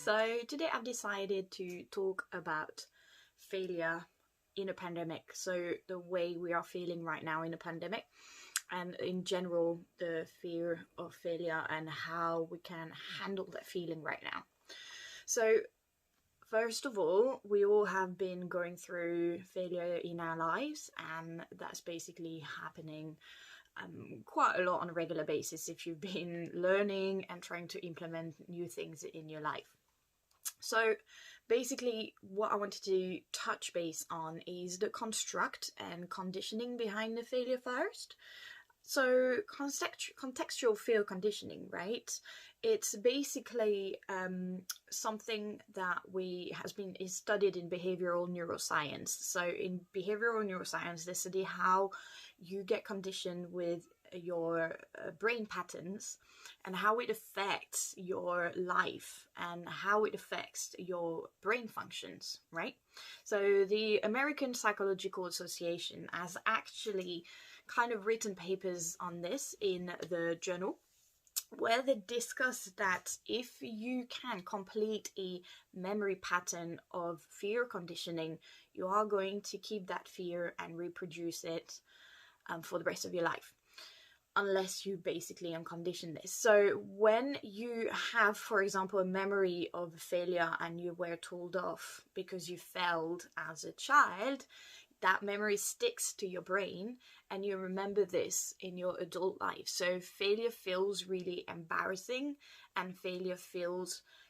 So today I've decided to talk about failure in a pandemic. So the way we are feeling right now in a pandemic, and in general, the fear of failure and how we can handle that feeling right now. So first of all, we all have been going through failure in our lives, and that's basically happening quite a lot on a regular basis if you've been learning and trying to implement new things in your life. So basically what I wanted to touch base on is the construct and conditioning behind the failure first. So contextual failure conditioning, right? It's basically something that is studied in behavioral neuroscience. So in behavioral neuroscience, they study how you get conditioned with your brain patterns and how it affects your life and how it affects your brain functions, right? So the American Psychological Association has actually kind of written papers on this in the journal, where they discuss that if you can complete a memory pattern of fear conditioning, you are going to keep that fear and reproduce it for the rest of your life, unless you basically uncondition this. So when you have, for example, a memory of failure and you were told off because you failed as a child, that memory sticks to your brain and you remember this in your adult life. So failure feels really embarrassing, and failure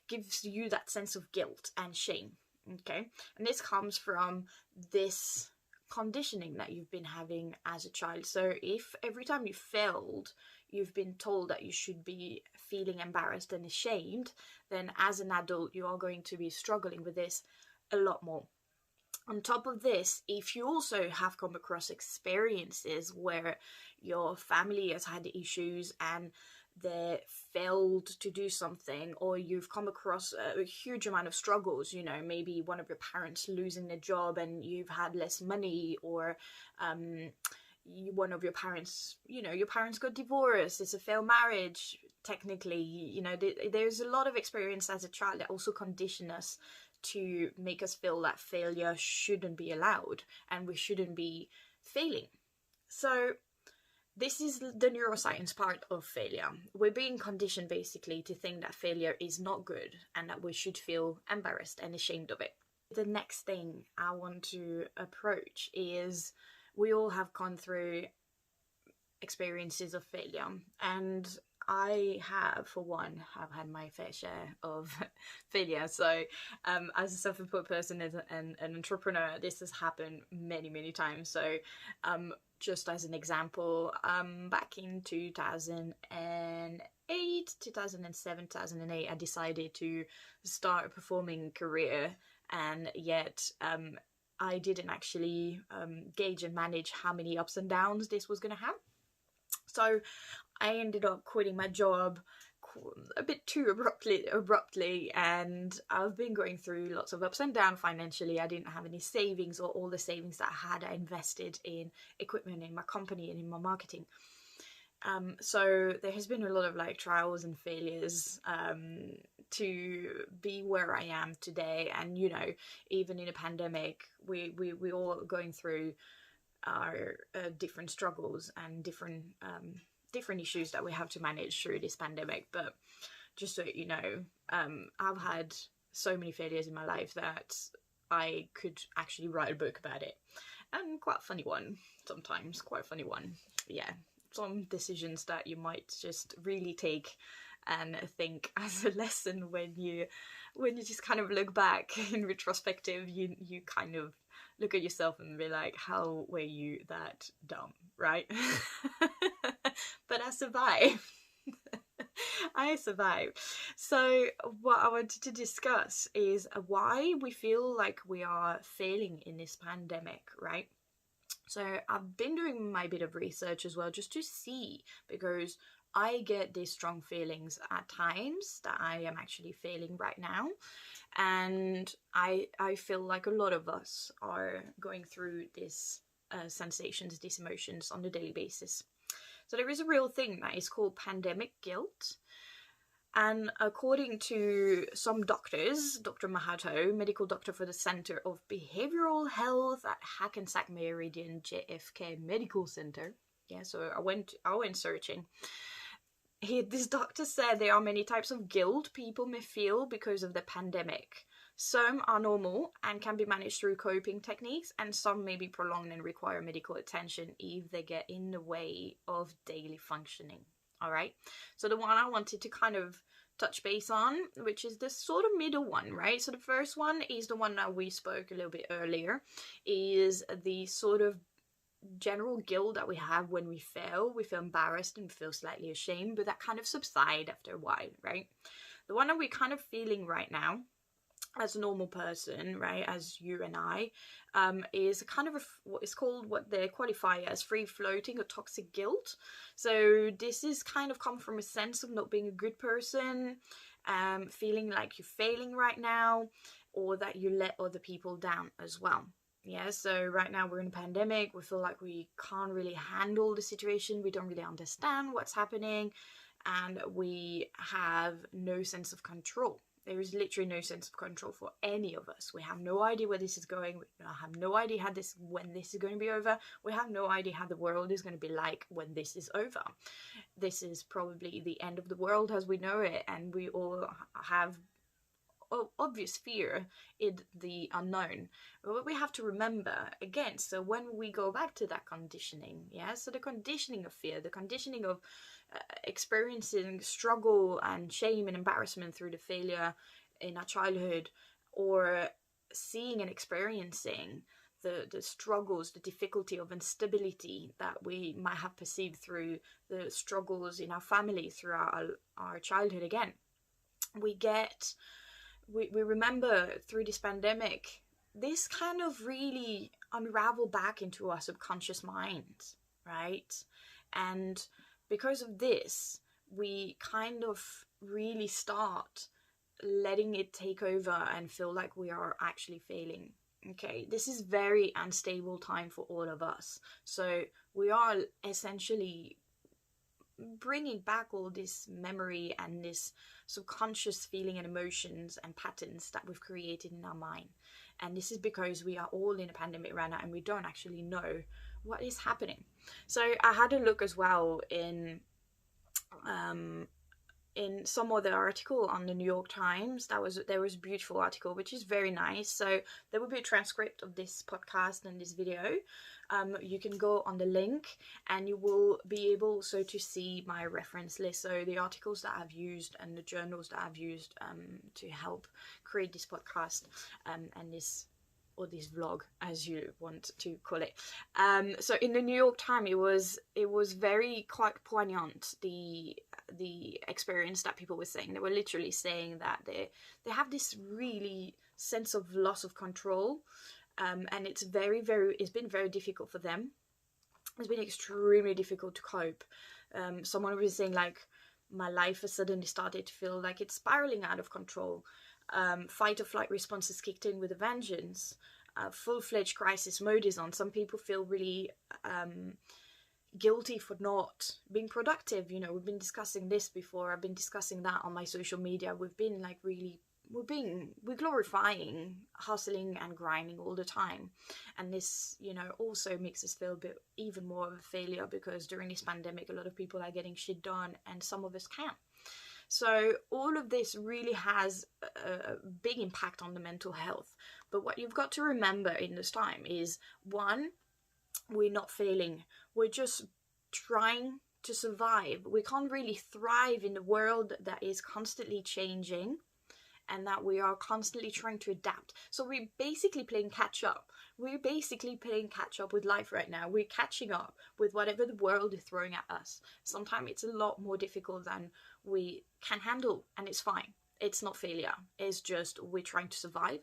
gives you that sense of guilt and shame. Okay, and this comes from this conditioning that you've been having as a child. So if every time you failed you've been told that you should be feeling embarrassed and ashamed, then as an adult you are going to be struggling with this a lot more. On top of this, if you also have come across experiences where your family has had issues and they failed to do something, or you've come across a huge amount of struggles, maybe one of your parents losing their job and you've had less money, or one of your parents, your parents got divorced, it's a failed marriage, technically, there's a lot of experience as a child that also condition us to make us feel that failure shouldn't be allowed and we shouldn't be failing. So this is the neuroscience part of failure. We're being conditioned basically to think that failure is not good and that we should feel embarrassed and ashamed of it. The next thing I want to approach is we all have gone through experiences of failure, and I have, for one, have had my fair share of failure. So as a self-employed person, as an entrepreneur, this has happened many, many times. So just as an example, back in 2008, 2008, I decided to start a performing career, and yet I didn't actually gauge and manage how many ups and downs this was going to have. So I ended up quitting my job a bit too abruptly, and I've been going through lots of ups and downs financially. I didn't have any savings, or all the savings that I invested in equipment in my company and in my marketing. So there has been a lot of trials and failures to be where I am today. And even in a pandemic, we all going through our different struggles and different issues that we have to manage through this pandemic. But just so you know, I've had so many failures in my life that I could actually write a book about it, and quite a funny one sometimes, yeah, some decisions that you might just really take and think as a lesson when you just kind of look back in retrospective. You kind of look at yourself and be like, how were you that dumb, right? But I survived. I survived. So what I wanted to discuss is why we feel like we are failing in this pandemic, right? So I've been doing my bit of research as well, just to see, because I get these strong feelings at times that I am actually failing right now. And I feel like a lot of us are going through these sensations, these emotions on a daily basis. So there is a real thing that is called pandemic guilt. And according to some doctors, Dr. Mahato, medical doctor for the Center of Behavioral Health at Hackensack Meridian JFK Medical Center. Yeah, so I went searching. This doctor said there are many types of guilt people may feel because of the pandemic. Some are normal and can be managed through coping techniques, and some may be prolonged and require medical attention if they get in the way of daily functioning. All right. So the one I wanted to kind of touch base on, which is the sort of middle one, right? So the first one is the one that we spoke a little bit earlier, is the sort of general guilt that we have when we fail. We feel embarrassed and feel slightly ashamed, but that kind of subside after a while, right? The one that we're kind of feeling right now as a normal person, right, as you and I, is kind of what is called, what they qualify as free floating or toxic guilt. So this is kind of come from a sense of not being a good person, feeling like you're failing right now, or that you let other people down as well. Yeah, so right now we're in a pandemic. We feel like we can't really handle the situation. We don't really understand what's happening, and we have no sense of control. There is literally no sense of control for any of us. We have no idea where this is going. We have no idea when this is going to be over. We have no idea how the world is going to be like when this is over. This is probably the end of the world as we know it, and we all have obvious fear in the unknown. But we have to remember again, so when we go back to that conditioning, yeah, so the conditioning of fear, the conditioning of experiencing struggle and shame and embarrassment through the failure in our childhood, or seeing and experiencing the struggles, the difficulty of instability that we might have perceived through the struggles in our family throughout our childhood. Again, we remember through this pandemic, this kind of really unraveled back into our subconscious minds, right? And because of this, we kind of really start letting it take over and feel like we are actually failing. Okay, this is very unstable time for all of us. So we are essentially bringing back all this memory and this subconscious feeling and emotions and patterns that we've created in our mind. And this is because we are all in a pandemic right now and we don't actually know what is happening. So I had a look as well in some other article on the New York Times. There was a beautiful article, which is very nice. So there will be a transcript of this podcast and this video. You can go on the link and you will be able also to see my reference list. So the articles that I've used and the journals that I've used to help create this podcast and this vlog, as you want to call it. So in the New York Times, it was very quite poignant, the experience that people were saying. They were literally saying that they have this really sense of loss of control, and it's been very difficult for them. It's been extremely difficult to cope. Someone was saying, like, my life has suddenly started to feel like it's spiraling out of control. Fight or flight responses kicked in with a vengeance. Full-fledged crisis mode is on. Some people feel really guilty for not being productive. You know, we've been discussing this before. I've been discussing that on my social media. We've been like we're glorifying hustling and grinding all the time, and this, you know, also makes us feel a bit even more of a failure, because during this pandemic a lot of people are getting shit done and some of us can't. So all of this really has a big impact on the mental health. But what you've got to remember in this time is, one, we're not failing. We're just trying to survive. We can't really thrive in a world that is constantly changing and that we are constantly trying to adapt. So we're basically playing catch up. We're basically playing catch up with life right now. We're catching up with whatever the world is throwing at us. Sometimes it's a lot more difficult than we can handle, and it's fine. It's not failure. It's just we're trying to survive.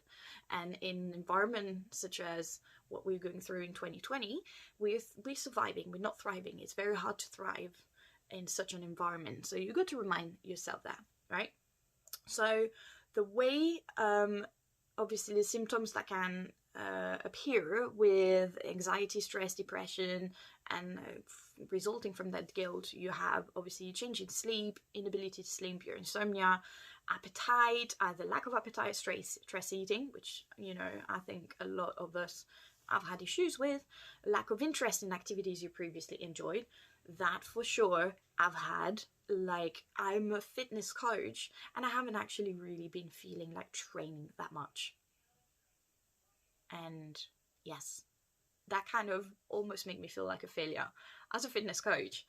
And in an environment such as what we're going through in 2020, we're surviving. We're not thriving. It's very hard to thrive in such an environment. So you got to remind yourself that, right? So the way, obviously, the symptoms that can appear with anxiety, stress, depression, and resulting from that guilt, you have obviously change in sleep, inability to sleep, your insomnia, appetite, either lack of appetite, stress eating, which, you know, I think a lot of us have had issues with, lack of interest in activities you previously enjoyed. That for sure I've had. Like, I'm a fitness coach and I haven't actually really been feeling like training that much. And yes, that kind of almost made me feel like a failure. As a fitness coach,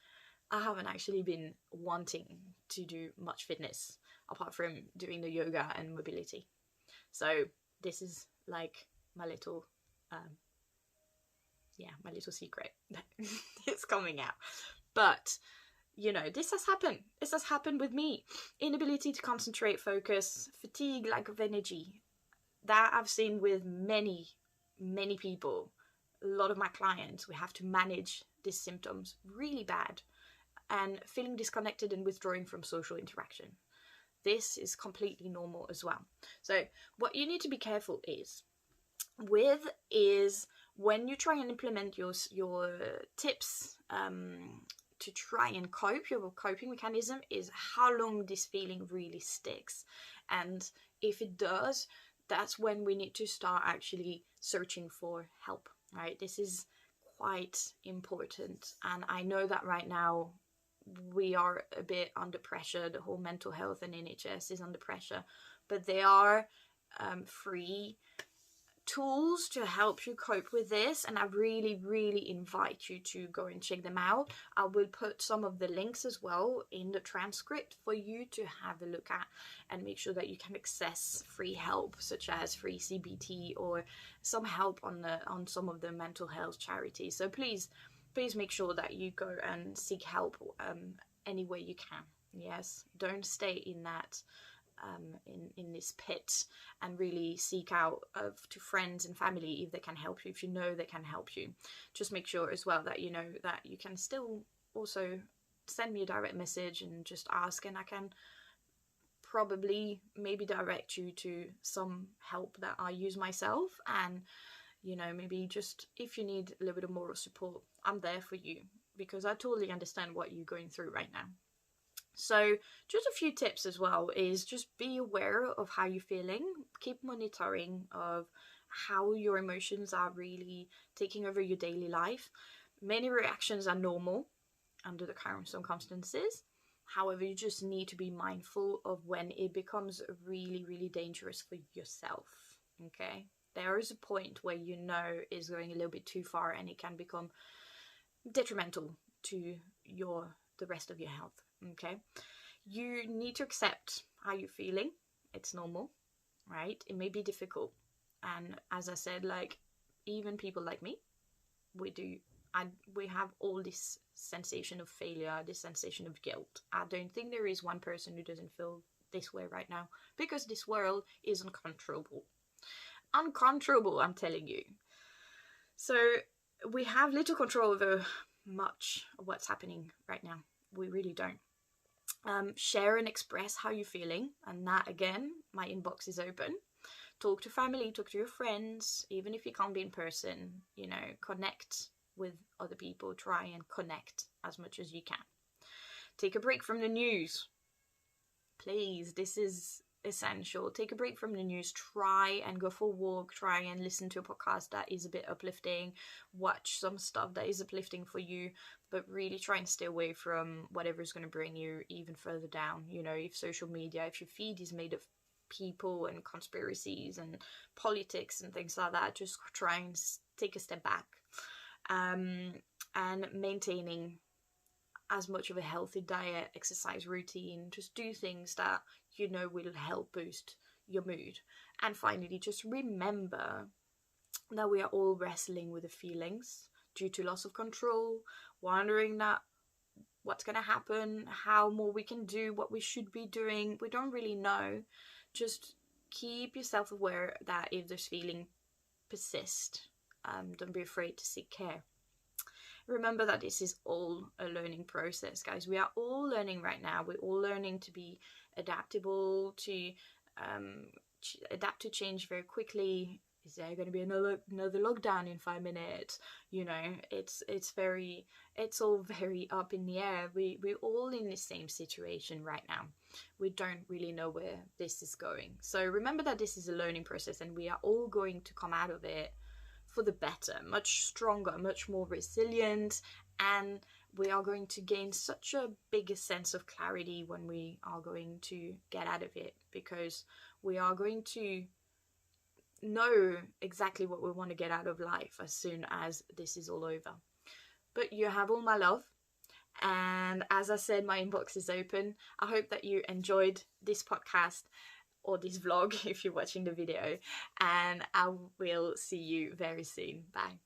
I haven't actually been wanting to do much fitness apart from doing the yoga and mobility. So this is like my little my little secret that it's coming out. But you know, this has happened with me. Inability to concentrate, focus, fatigue, lack of energy, that I've seen with many people. A lot of my clients, we have to manage these symptoms really bad, and feeling disconnected and withdrawing from social interaction. This is completely normal as well. So what you need to be careful is when you try and implement your tips to try and cope, your coping mechanism, is how long this feeling really sticks. And if it does, that's when we need to start actually searching for help, right? This is quite important. And I know that right now we are a bit under pressure. The whole mental health and NHS is under pressure, but there are free tools to help you cope with this, and I really invite you to go and check them out. I will put some of the links as well in the transcript for you to have a look at and make sure that you can access free help, such as free CBT or some help on some of the mental health charities. So please make sure that you go and seek help any way you can. Yes, don't stay in that in this pit, and really seek out to friends and family if they can help you, if you know they can help you. Just make sure as well that you know that you can still also send me a direct message and just ask, and I can probably maybe direct you to some help that I use myself. And you know, maybe just if you need a little bit of moral support, I'm there for you, because I totally understand what you're going through right now. So just a few tips as well is just be aware of how you're feeling. Keep monitoring of how your emotions are really taking over your daily life. Many reactions are normal under the current circumstances. However, you just need to be mindful of when it becomes really dangerous for yourself. Okay? There is a point where you know it's going a little bit too far and it can become detrimental to the rest of your health. Okay, you need to accept how you're feeling. It's normal, right? It may be difficult, and as I said, like, even people like me, we have all this sensation of failure, this sensation of guilt. I don't think there is one person who doesn't feel this way right now, because this world is uncontrollable, I'm telling you. So we have little control over much of what's happening right now. We really don't. Share and express how you're feeling, and that, again, my inbox is open. Talk to family, talk to your friends, even if you can't be in person. You know, connect with other people. Try and connect as much as you can. Take a break from the news, please. This is essential. Take a break from the news. Try and go for a walk. Try and listen to a podcast that is a bit uplifting. Watch some stuff that is uplifting for you, but really try and stay away from whatever is going to bring you even further down. You know, if social media, if your feed is made of people and conspiracies and politics and things like that, just try and take a step back. And maintaining as much of a healthy diet, exercise routine. Just do things that you know will help boost your mood. And finally, just remember that we are all wrestling with the feelings due to loss of control, wondering that what's going to happen, how more we can do, what we should be doing. We don't really know. Just keep yourself aware that if this feeling persists, don't be afraid to seek care. Remember that this is all a learning process, guys. We are all learning right now. We're all learning to be adaptable, to adapt to change very quickly. is there going to be another lockdown in 5 minutes? You know, it's all very up in the air. We're all in the same situation right now. We don't really know where this is going. So remember that this is a learning process, and we are all going to come out of it for the better, much stronger, much more resilient, and we are going to gain such a bigger sense of clarity when we are going to get out of it, because we are going to know exactly what we want to get out of life as soon as this is all over. But you have all my love, and as I said, my inbox is open. I hope that you enjoyed this podcast, or this vlog if you're watching the video, and I will see you very soon. Bye.